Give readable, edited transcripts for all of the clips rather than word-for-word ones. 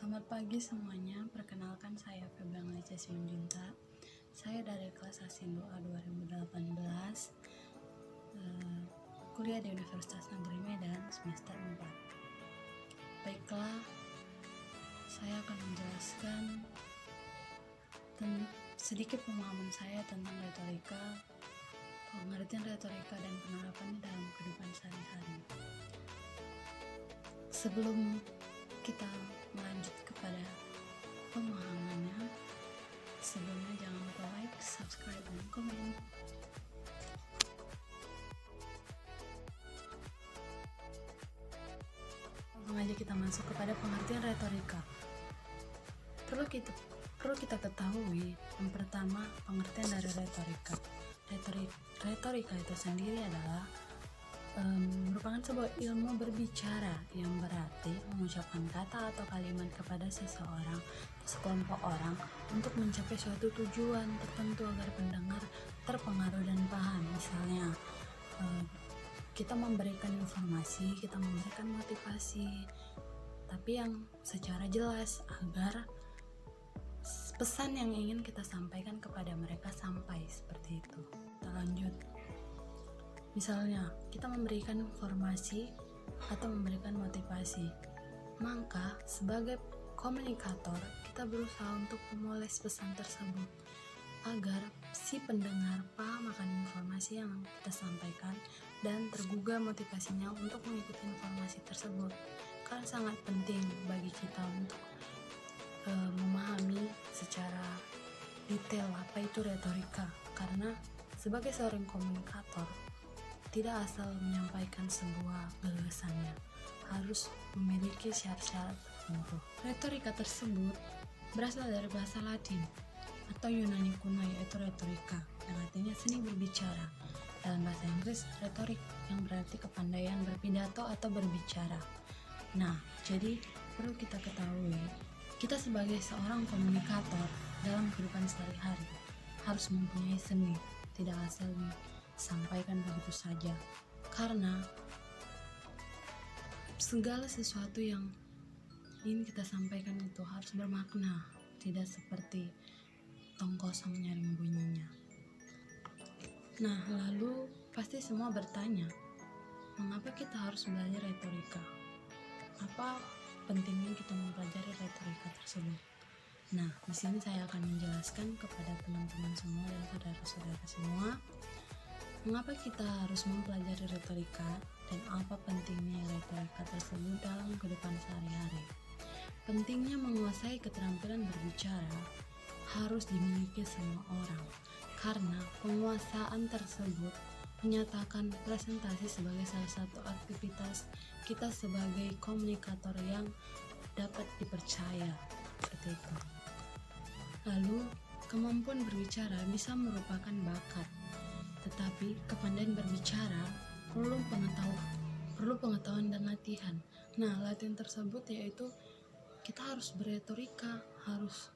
Selamat pagi semuanya, perkenalkan saya Febrian Alicia Simanjunta. Saya dari kelas Asindo A 2018, kuliah di Universitas Negeri Medan semester 4. Baiklah, saya akan menjelaskan sedikit pemahaman saya tentang retorika, pengertian retorika dan penerapannya dalam kehidupan sehari-hari. Sebelum kita melanjut kepada pemahamannya, sebelumnya jangan lupa like, subscribe, dan komen. Langsung aja kita masuk kepada pengertian retorika. Perlu kita ketahui yang pertama, pengertian dari retorika. Retorika itu sendiri adalah merupakan sebuah ilmu berbicara yang berarti mengucapkan kata atau kalimat kepada seseorang atau sekelompok orang untuk mencapai suatu tujuan tertentu agar pendengar terpengaruh dan paham. Misalnya kita memberikan informasi, kita memberikan motivasi, tapi yang secara jelas agar pesan yang ingin kita sampaikan kepada mereka sampai seperti itu. Kita lanjut. Misalnya, kita memberikan informasi atau memberikan motivasi, maka sebagai komunikator, kita berusaha untuk memoles pesan tersebut agar si pendengar paham akan informasi yang kita sampaikan dan tergugah motivasinya untuk mengikuti informasi tersebut. Karena sangat penting bagi kita untuk memahami secara detail apa itu retorika, karena sebagai seorang komunikator tidak asal menyampaikan sebuah gagasannya, harus memiliki syarat-syarat tertentu. Retorika tersebut berasal dari bahasa Latin atau Yunani kuno, yaitu retorika, yang artinya seni berbicara. Dalam bahasa Inggris, retorik yang berarti kepandaian berpidato atau berbicara. Nah, jadi perlu kita ketahui, kita sebagai seorang komunikator dalam kehidupan sehari-hari harus mempunyai seni, tidak asal sampaikan begitu saja, karena segala sesuatu yang ingin kita sampaikan itu harus bermakna, tidak seperti tong kosong nyaring bunyinya. Nah, lalu pasti semua bertanya, mengapa kita harus belajar retorika? Apa pentingnya kita mempelajari retorika tersebut? Nah, di sini saya akan menjelaskan kepada teman-teman semua dan saudara-saudara semua mengapa kita harus mempelajari retorika dan apa pentingnya retorika tersebut dalam kehidupan sehari-hari. Pentingnya menguasai keterampilan berbicara harus dimiliki semua orang, karena penguasaan tersebut menyatakan presentasi sebagai salah satu aktivitas kita sebagai komunikator yang dapat dipercaya, seperti itu. Lalu, kemampuan berbicara bisa merupakan bakat, tetapi kepandaian berbicara perlu pengetahuan dan latihan. Nah, latihan tersebut yaitu kita harus berretorika, harus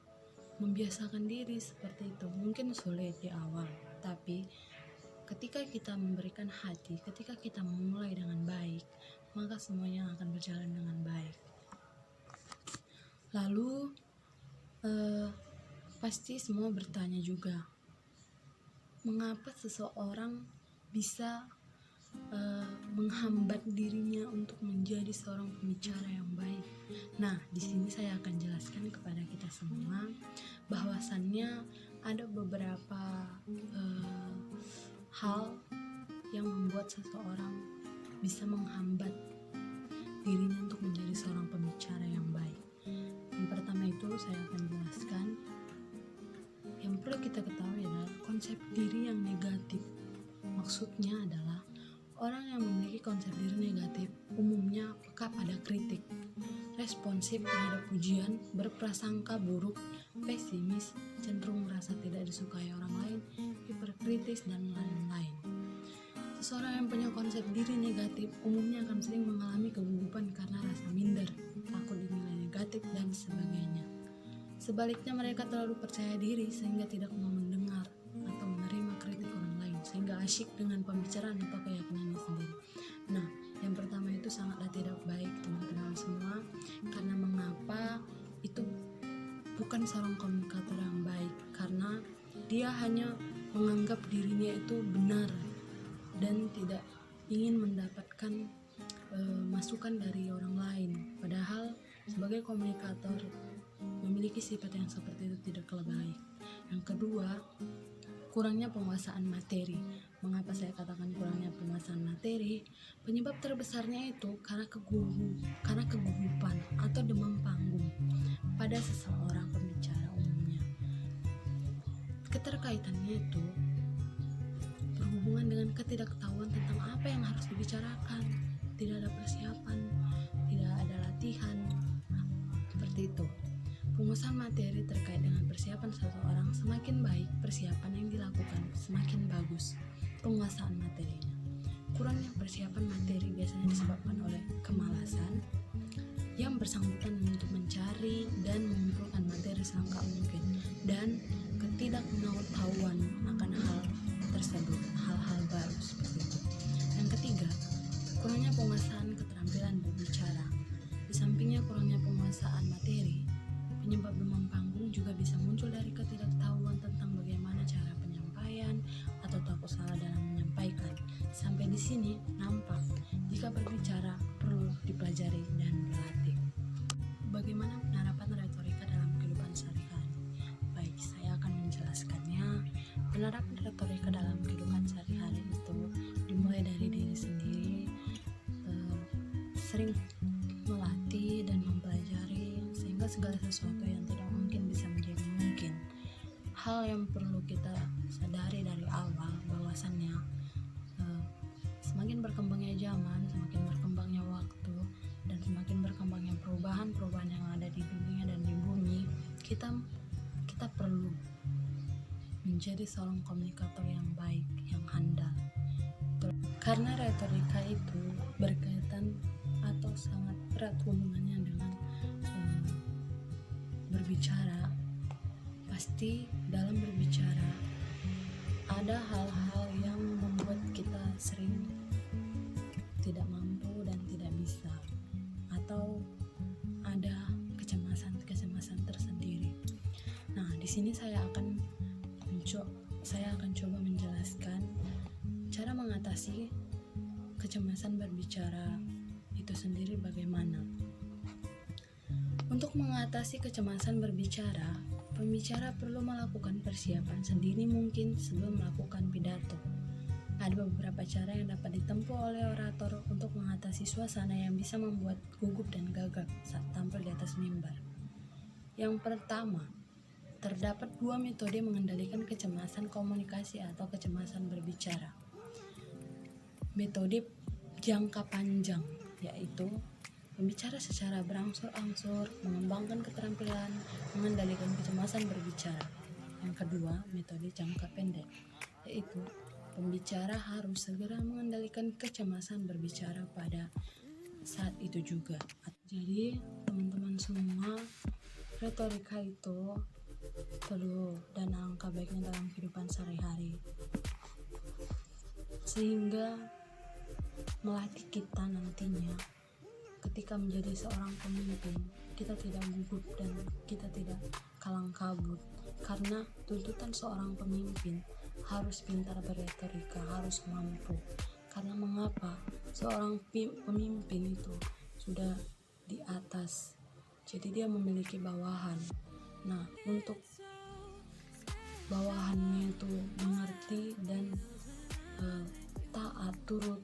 membiasakan diri seperti itu. Mungkin sulit di awal, tapi ketika kita memberikan hati, ketika kita memulai dengan baik, maka semuanya akan berjalan dengan baik. Lalu pasti semua bertanya juga, mengapa seseorang bisa menghambat dirinya untuk menjadi seorang pembicara yang baik? Nah, di sini saya akan jelaskan kepada kita semua bahwasannya ada beberapa hal yang membuat seseorang bisa menghambat dirinya untuk menjadi seorang pembicara yang baik. Yang pertama itu saya akan jelaskan. Yang perlu kita ketahui adalah konsep diri yang negatif. Maksudnya adalah orang yang memiliki konsep diri negatif umumnya peka pada kritik, responsif terhadap pujian, berprasangka buruk, pesimis, cenderung merasa tidak disukai orang lain, hiperkritis, dan lain-lain. Seseorang yang punya konsep diri negatif umumnya akan sering mengalami kegugupan karena rasa minder, takut dinilai negatif, dan sebagainya. Sebaliknya, mereka terlalu percaya diri sehingga tidak mau mendengar atau menerima kritik orang lain, sehingga asyik dengan pembicaraan atau keyakinannya sendiri. Nah, yang pertama itu sangatlah tidak baik teman-teman semua, karena mengapa bukan seorang komunikator yang baik, karena dia hanya menganggap dirinya itu benar dan tidak ingin mendapatkan masukan dari orang lain. Padahal sebagai komunikator memiliki sifat yang seperti itu tidaklah baik. Yang kedua, kurangnya penguasaan materi. Mengapa saya katakan kurangnya penguasaan materi? Penyebab terbesarnya itu karena kegugupan atau demam panggung pada seseorang pembicara umumnya. Keterkaitannya itu berhubungan dengan ketidaktahuan tentang apa yang harus dibicarakan. Tidak ada persiapan, tidak ada latihan, seperti itu. Penguasaan materi terkait dengan persiapan seseorang, semakin baik persiapan yang dilakukan, semakin bagus penguasaan materinya. Kurangnya persiapan materi biasanya disebabkan oleh kemalasan yang bersangkutan untuk mencari dan mengumpulkan materi selengkap mungkin, dan ketidaktahuan akan hal tersebut, hal-hal baru seperti itu. Yang ketiga, kurangnya penguasaan keterampilan berbicara. Di sampingnya kurangnya penguasaan materi, penyebab demam panggung juga bisa muncul dari ketidaktahuan tentang bagaimana cara penyampaian atau takut salah dalam menyampaikan. Sampai di sini nampak jika berbicara perlu dipelajari dan berlatih. Bagaimana penerapan retorika dalam kehidupan sehari-hari? Baik, saya akan menjelaskannya. Penerapan retorika dalam kehidupan sehari-hari itu dimulai dari diri sendiri, sering melatih dan mempelajari sehingga segala sesuatu yang tidak mungkin bisa menjadi mungkin. Hal yang perlu kita sadari dari awal bahwasannya semakin berkembangnya zaman, semakin berkembangnya waktu, dan semakin berkembangnya perubahan yang ada di dunia dan di bumi, kita perlu menjadi seorang komunikator yang baik, yang handal. Karena retorika itu berkaitan atau sangat erat hubungannya dengan berbicara. Pasti dalam berbicara ada hal-hal yang membuat kita sering tidak mampu dan tidak bisa, atau ada kecemasan tersendiri. Nah, di sini saya akan coba menjelaskan cara mengatasi kecemasan berbicara itu sendiri bagaimana. Untuk mengatasi kecemasan berbicara, pembicara perlu melakukan persiapan sendiri mungkin sebelum melakukan pidato. Ada beberapa cara yang dapat ditempuh oleh orator untuk mengatasi suasana yang bisa membuat gugup dan gagap saat tampil di atas mimbar. Yang pertama, terdapat dua metode mengendalikan kecemasan komunikasi atau kecemasan berbicara. Metode jangka panjang, yaitu membicara secara berangsur-angsur, mengembangkan keterampilan, mengendalikan kecemasan berbicara. Yang kedua, metode jangka pendek, yaitu pembicara harus segera mengendalikan kecemasan berbicara pada saat itu juga. Jadi, teman-teman semua, retorika itu perlu dan alangkah baiknya dalam kehidupan sehari-hari, sehingga melatih kita nantinya ketika menjadi seorang pemimpin, kita tidak gugup dan kita tidak kalang kabut, karena tuntutan seorang pemimpin harus pintar berretorika, harus mampu. Karena mengapa? Seorang pemimpin itu sudah di atas, jadi dia memiliki bawahan. Nah, untuk bawahannya itu mengerti dan taat, turut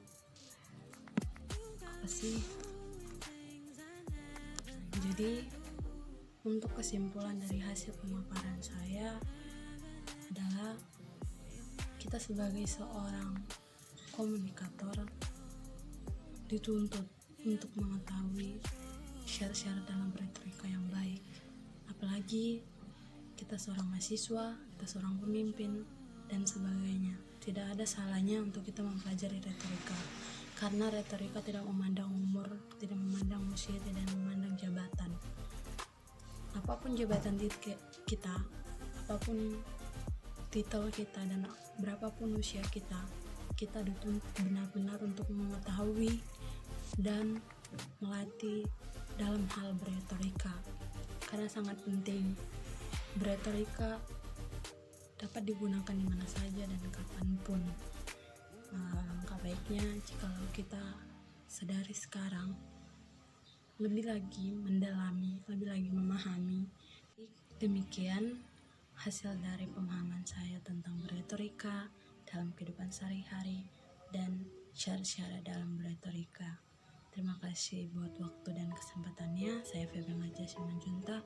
Jadi untuk kesimpulan dari hasil pemaparan saya adalah kita sebagai seorang komunikator dituntut untuk mengetahui syarat-syarat dalam retorika yang baik. Apalagi kita seorang mahasiswa, kita seorang pemimpin, dan sebagainya. Tidak ada salahnya untuk kita mempelajari retorika, karena retorika tidak memandang umur, tidak memandang usia, tidak memandang jabatan. Apapun jabatan kita, apapun titel kita, dan berapapun usia kita dituntut benar-benar untuk mengetahui dan melatih dalam hal berretorika, karena sangat penting Beretorika dapat digunakan di mana saja dan kapanpun. Langkah baiknya jikalau kita sadari sekarang, lebih lagi mendalami, lebih lagi memahami. Demikian hasil dari pemahaman saya tentang beretorika dalam kehidupan sehari-hari dan syarat-syarat dalam beretorika. Terima kasih buat waktu dan kesempatannya. Saya Febri Najah Simanjuntak.